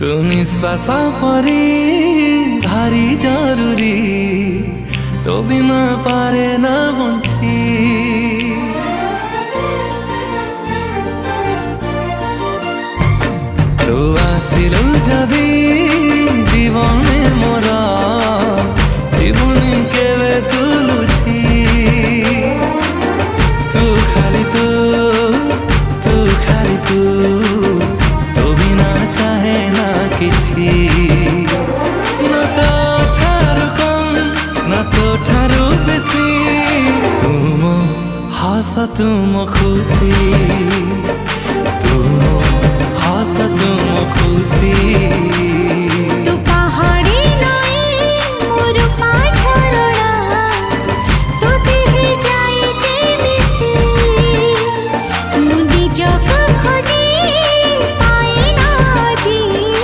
ତୁ ନିଶ୍ୱାସ ପରି ଭାରି ଜରୁରୀ, ତୋ ବିନା ପାରେ ନା ବଞ୍ଚି। ତୁ ଆସିଲୁ ଯଦି জীবনে মোর জীবনী কেবে তুলুছি। তু খালি তু খালি তু, তো বিনা চাহে না কিছু। না তো ঠারু কম না তো ঠারু বেশি, তুম হাস তুম খুশি, তুম হাস তুম